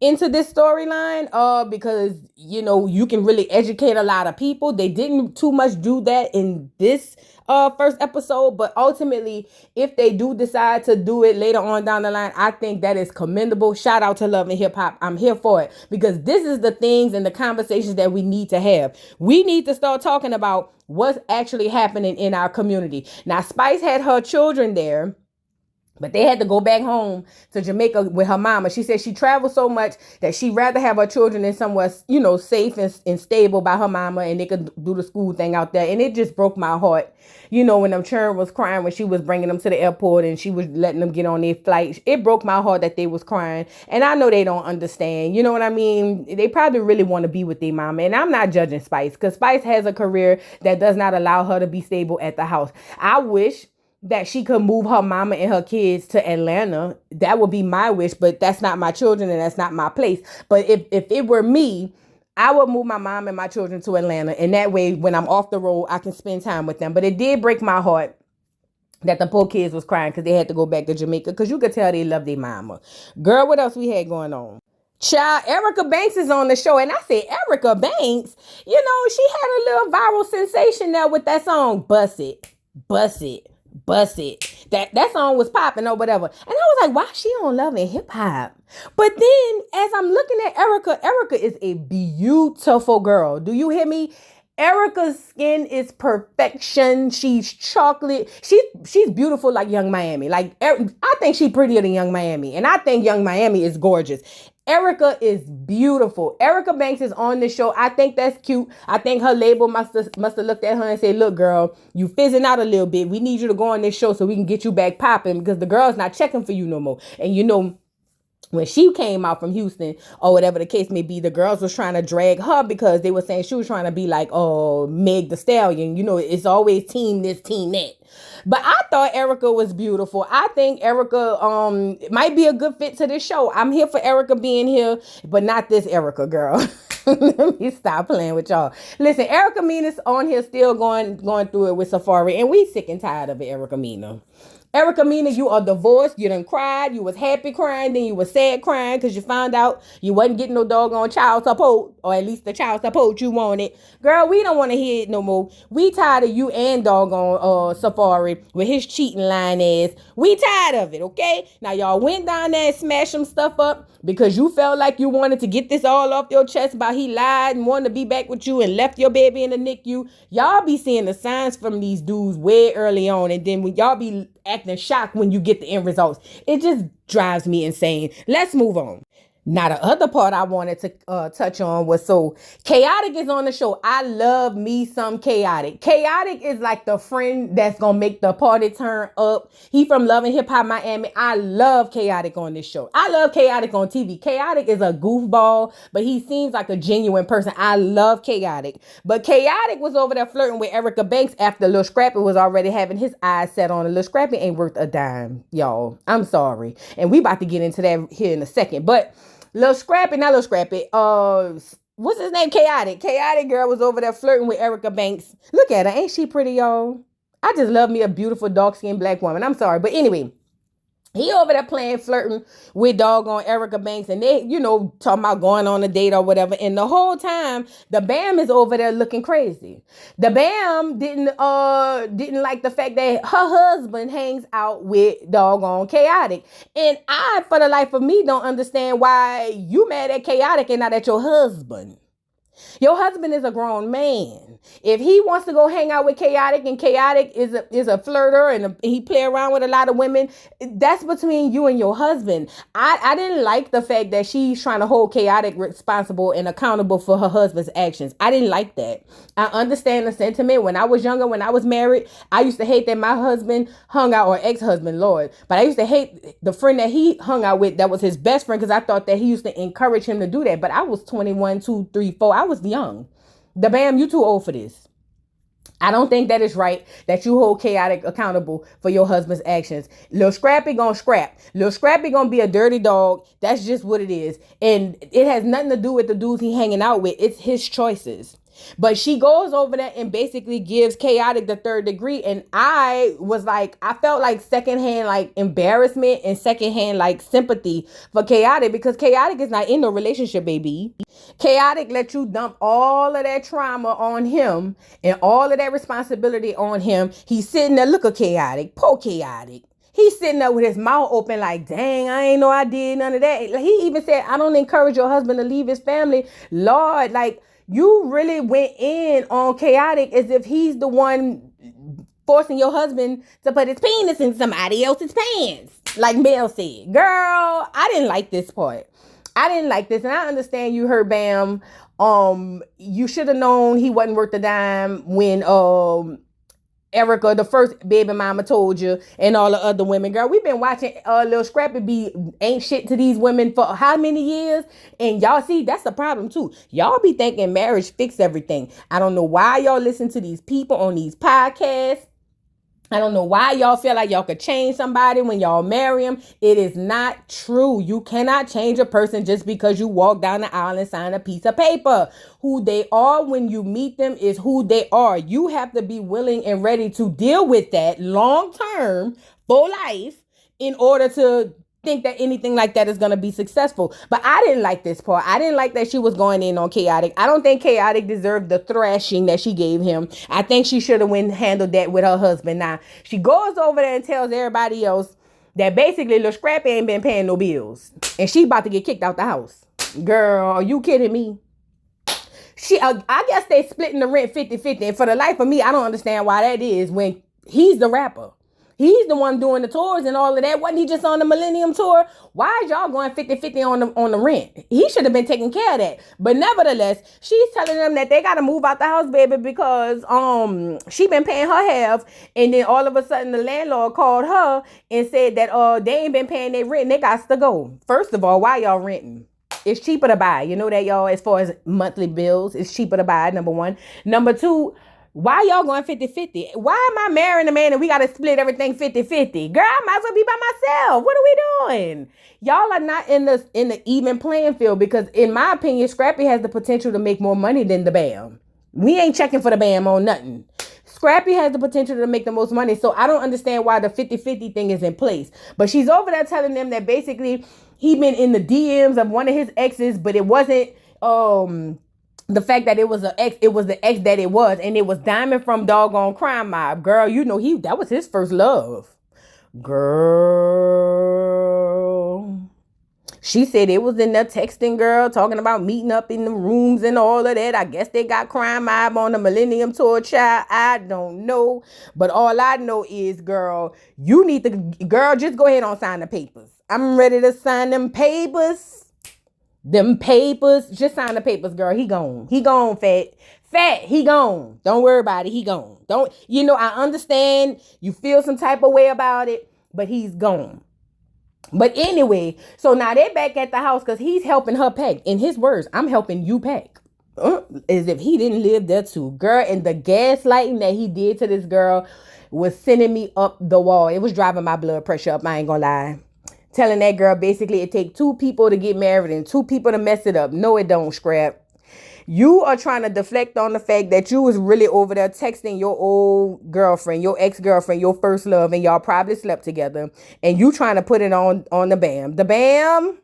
into this storyline because you can really educate a lot of people. They didn't too much do that in this first episode, but ultimately if they do decide to do it later on down the line, I think that is commendable. Shout out to Love and Hip Hop. I'm here for it because this is the things and the conversations that we need to have. We need to start talking about what's actually happening in our community. Now, Spice had her children there, but they had to go back home to Jamaica with her mama. She said she traveled so much that she'd rather have her children in somewhere, safe and stable by her mama, and they could do the school thing out there. And it just broke my heart. When them children was crying when she was bringing them to the airport and she was letting them get on their flight. It broke my heart that they was crying. And I know they don't understand. You know what I mean? They probably really want to be with their mama. And I'm not judging Spice because Spice has a career that does not allow her to be stable at the house. I wish that she could move her mama and her kids to Atlanta. That would be my wish, but that's not my children and that's not my place. But if it were me, I would move my mom and my children to Atlanta. And that way, when I'm off the road, I can spend time with them. But it did break my heart that the poor kids was crying because they had to go back to Jamaica because you could tell they love their mama. Girl, what else we had going on? Child, Erica Banks is on the show. And I said, Erica Banks? She had a little viral sensation there with that song, Bust It, Bust It. Bust It. That song was popping or whatever. And I was like, why is she on Love and Hip Hop? But then as I'm looking at Erica is a beautiful girl. Do you hear me? Erica's skin is perfection. She's chocolate. She's beautiful like Young Miami. Like, I think she's prettier than Young Miami. And I think Young Miami is gorgeous. Erica is beautiful. Erica Banks is on the show. I think that's cute. I think her label must have looked at her and said, look, girl, you fizzing out a little bit. We need you to go on this show so we can get you back popping because the girl's not checking for you no more. And when she came out from Houston or whatever the case may be, the girls was trying to drag her because they were saying she was trying to be like, Meg the Stallion. It's always team this, team that. But I thought Erica was beautiful. I think Erica might be a good fit to this show. I'm here for Erica being here, but not this Erica girl. Let me stop playing with y'all. Listen, Erica Mina's on here still going through it with Safari, and we sick and tired of it, Erica Mina. Erica Mina, you are divorced. You done cried. You was happy crying. Then you was sad crying because you found out you wasn't getting no doggone child support, or at least the child support you wanted. Girl, we don't want to hear it no more. We tired of you and doggone Safari with his cheating line ass. We tired of it, okay? Now, y'all went down there and smashed some stuff up because you felt like you wanted to get this all off your chest about he lied and wanted to be back with you and left your baby in the NICU. Y'all be seeing the signs from these dudes way early on, and then when y'all be acting shocked when you get the end results. It just drives me insane. Let's move on. Now, the other part I wanted to touch on was, so Chaotic is on the show. I love me some Chaotic. Chaotic is like the friend that's going to make the party turn up. He from Love and Hip Hop Miami. I love Chaotic on this show. I love Chaotic on TV. Chaotic is a goofball, but he seems like a genuine person. I love Chaotic. But Chaotic was over there flirting with Erica Banks after Lil Scrappy was already having his eyes set on her. Lil Scrappy ain't worth a dime, y'all. I'm sorry. And we about to get into that here in a second. But Lil Scrappy, what's his name? Chaotic. Chaotic girl was over there flirting with Erica Banks. Look at her. Ain't she pretty, y'all? I just love me a beautiful dark-skinned black woman. I'm sorry. But anyway, he over there flirting with doggone Erica Banks, and they, talking about going on a date or whatever. And the whole time, the Bam is over there looking crazy. The Bam didn't like the fact that her husband hangs out with doggone Chaotic. And I, for the life of me, don't understand why you mad at Chaotic and not at your husband. Your husband is a grown man. If he wants to go hang out with Chaotic and Chaotic is a flirter and he play around with a lot of women, that's between you and your husband. I didn't like the fact that she's trying to hold Chaotic responsible and accountable for her husband's actions. I didn't like that. I understand the sentiment. When I was younger, when I was married, I used to hate that my husband hung out, or ex-husband, Lord. But I used to hate the friend that he hung out with that was his best friend because I thought that he used to encourage him to do that. But I was 21, 2, 3, 4. I was young. The Bam, you too old for this. I don't think that is right that you hold Chaotic accountable for your husband's actions. Lil Scrappy gonna scrap. Lil Scrappy gonna be a dirty dog. That's just what it is. And it has nothing to do with the dudes he hanging out with. It's his choices. But she goes over there and basically gives Chaotic the third degree. And I was like, I felt like secondhand like embarrassment and secondhand like sympathy for Chaotic, because Chaotic is not in no relationship, baby. Chaotic let you dump all of that trauma on him and all of that responsibility on him. He's sitting there, look at Chaotic, poor Chaotic. He's sitting there with his mouth open like, dang, I ain't know I did none of that. He even said, I don't encourage your husband to leave his family. Lord, like, you really went in on Chaotic as if he's the one forcing your husband to put his penis in somebody else's pants. Like Mel said. Girl, I didn't like this part. I didn't like this. And I understand you heard Bam. You should have known he wasn't worth the dime when Erica, the first baby mama, told you, and all the other women. Girl, we've been watching Lil Scrappy be ain't shit to these women for how many years? And y'all see, that's the problem too. Y'all be thinking marriage fix everything. I don't know why y'all listen to these people on these podcasts. I don't know why y'all feel like y'all could change somebody when y'all marry them. It is not true. You cannot change a person just because you walk down the aisle and sign a piece of paper. Who they are when you meet them is who they are. You have to be willing and ready to deal with that long term for life in order to think that anything like that is going to be successful. But I didn't like this part. I didn't like that she was going in on Chaotic. I don't think Chaotic deserved the thrashing that she gave him. I think she should have went and handled that with her husband. Now, she goes over there and tells everybody else that basically Lil Scrappy ain't been paying no bills. And she about to get kicked out the house. Girl, are you kidding me? I guess they splitting the rent 50-50. And for the life of me, I don't understand why that is when he's the rapper. He's the one doing the tours and all of that. Wasn't he just on the Millennium Tour? Why is y'all going 50-50 on the rent? He should have been taking care of that. But nevertheless, she's telling them that they got to move out the house, baby, because she been paying her half. And then all of a sudden the landlord called her and said that they ain't been paying their rent and they got to go. First of all, why y'all renting? It's cheaper to buy. You know that, y'all, as far as monthly bills, it's cheaper to buy, number one. Number two, why y'all going 50-50? Why am I marrying a man and we got to split everything 50-50? Girl, I might as well be by myself. What are we doing? Y'all are not in the even playing field, because in my opinion, Scrappy has the potential to make more money than the Bam. We ain't checking for the Bam on nothing. Scrappy has the potential to make the most money. So I don't understand why the 50-50 thing is in place. But she's over there telling them that basically he been in the DMs of one of his exes, but it wasn't the fact that it was the ex that it was, and it was Diamond from doggone Crime Mob. Girl, you know that was his first love. Girl. She said it was in there texting, girl, talking about meeting up in the rooms and all of that. I guess they got Crime Mob on the Millennium Tour, child. I don't know. But all I know is, girl, you need to, girl, just go ahead and sign the papers. I'm ready to sign them papers. Just sign the papers, girl. He gone. He gone, Fat. He gone. Don't worry about it. He gone. I understand you feel some type of way about it, but he's gone. But anyway, so now they're back at the house because he's helping her pack. In his words, I'm helping you pack. As if he didn't live there too. Girl, and the gaslighting that he did to this girl was sending me up the wall. It was driving my blood pressure up. I ain't gonna lie. Telling that girl basically it takes two people to get married and two people to mess it up. No, it don't, Scrap. You are trying to deflect on the fact that you was really over there texting your old girlfriend, your ex-girlfriend, your first love, and y'all probably slept together. And you trying to put it on the Bam. The Bam?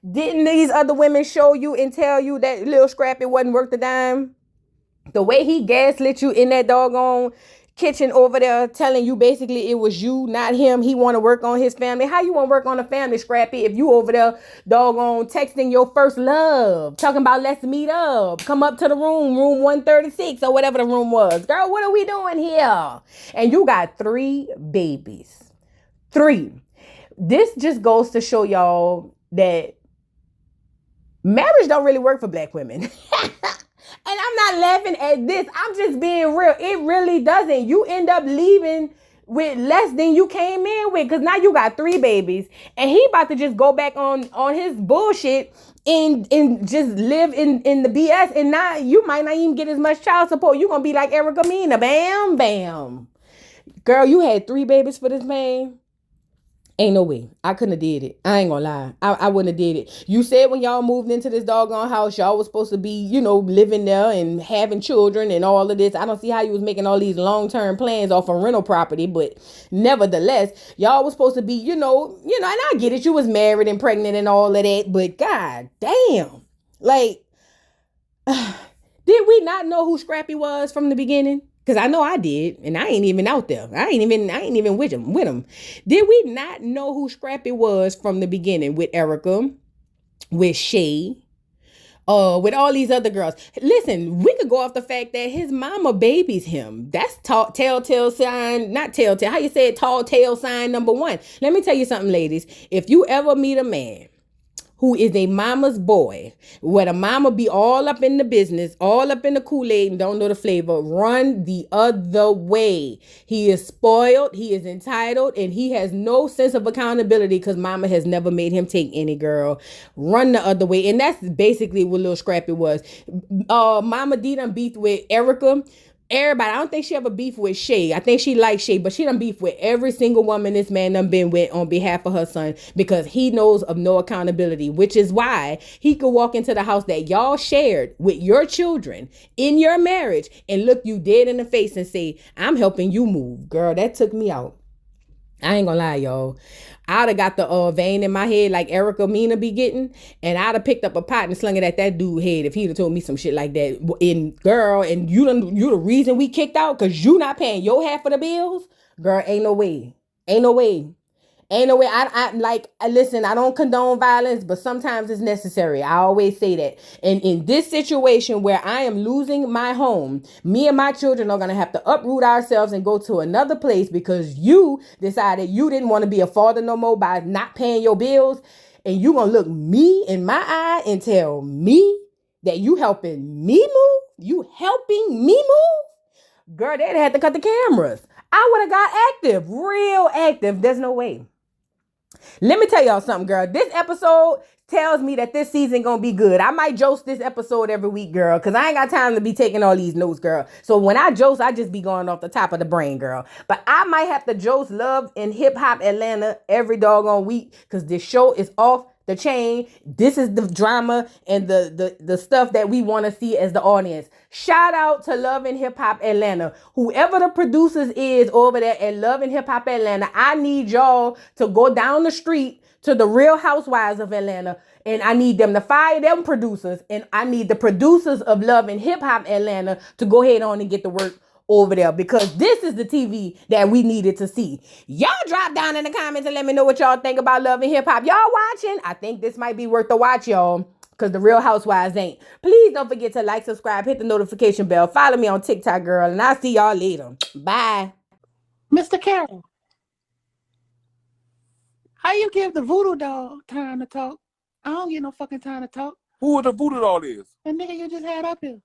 Didn't these other women show you and tell you that Lil Scrappy wasn't worth the dime? The way he gaslit you in that doggone kitchen over there, telling you basically it was you, not him. He want to work on his family. How you want to work on a family, Scrappy, if you over there doggone texting your first love, talking about let's meet up, come up to the room 136 or whatever the room was. Girl, what are we doing here? And you got 3 babies. 3. This just goes to show y'all that marriage don't really work for black women. And I'm not laughing at this. I'm just being real. It really doesn't. You end up leaving with less than you came in with, because now you got 3 babies and he about to just go back on his bullshit and just live in the BS. And now you might not even get as much child support. You're going to be like Erica Mena. Bam, bam. Girl, you had 3 babies for this man. Ain't no way. I couldn't have did it. I ain't gonna lie. I wouldn't have did it. You said when y'all moved into this doggone house, y'all was supposed to be, living there and having children and all of this. I don't see how you was making all these long-term plans off of rental property, but nevertheless, y'all was supposed to be, and I get it. You was married and pregnant and all of that, but god damn. Like, did we not know who Scrappy was from the beginning? Cause I know I did, and I ain't even out there. I ain't even with him. Did we not know who Scrappy was from the beginning with Erica, with Shay, with all these other girls? Listen, we could go off the fact that his mama babies him. That's telltale sign, not telltale. How you say it? Tall tale sign number one. Let me tell you something, ladies. If you ever meet a man who is a mama's boy, where the mama be all up in the business, all up in the Kool-Aid and don't know the flavor, run the other way. He is spoiled, he is entitled, and he has no sense of accountability because mama has never made him take any girl. Run the other way. And that's basically what Lil Scrappy was. Mama D done beefed with Erica. Everybody, I don't think she ever beef with Shay. I think she likes Shay, but she done beef with every single woman this man done been with on behalf of her son because he knows of no accountability, which is why he could walk into the house that y'all shared with your children in your marriage and look you dead in the face and say, I'm helping you move. Girl, that took me out. I ain't gonna lie, y'all. I'd have got the vein in my head like Erica Mina be getting, and I'd have picked up a pot and slung it at that dude's head if he'd have told me some shit like that. And girl, and you the reason we kicked out because you not paying your half of the bills? Girl, ain't no way. Ain't no way. Ain't no way. Listen, I don't condone violence, but sometimes it's necessary. I always say that. And in this situation where I am losing my home, me and my children are going to have to uproot ourselves and go to another place because you decided you didn't want to be a father no more by not paying your bills. And you going to look me in my eye and tell me that you helping me move? You helping me move? Girl, they'd have to cut the cameras. I would have got active, real active. There's no way. Let me tell y'all something, girl. This episode tells me that this season gonna be good. I might Joce this episode every week, girl, because I ain't got time to be taking all these notes, girl. So when I Joce, I just be going off the top of the brain, girl. But I might have to Joce Love and Hip Hop Atlanta every doggone week because this show is off the chain. This is the drama and the stuff that we want to see as the audience. Shout out to Love and Hip Hop Atlanta. Whoever the producers is over there at Love and Hip Hop Atlanta, I need y'all to go down the street to the Real Housewives of Atlanta, and I need them to fire them producers, and I need the producers of Love and Hip Hop Atlanta to go ahead on and get to work over there because this is the TV that we needed to see. Y'all drop down in the comments and let me know what y'all think about Love and Hip Hop. Y'all watching? I think this might be worth the watch, y'all, because the Real Housewives ain't. Please don't forget to like, subscribe, hit the notification bell, follow me on TikTok, girl, and I'll see y'all later. Bye. Mr. Carroll, how you give the voodoo dog time to talk? I don't get no fucking time to talk. Who the voodoo doll is? The nigga you just had up here.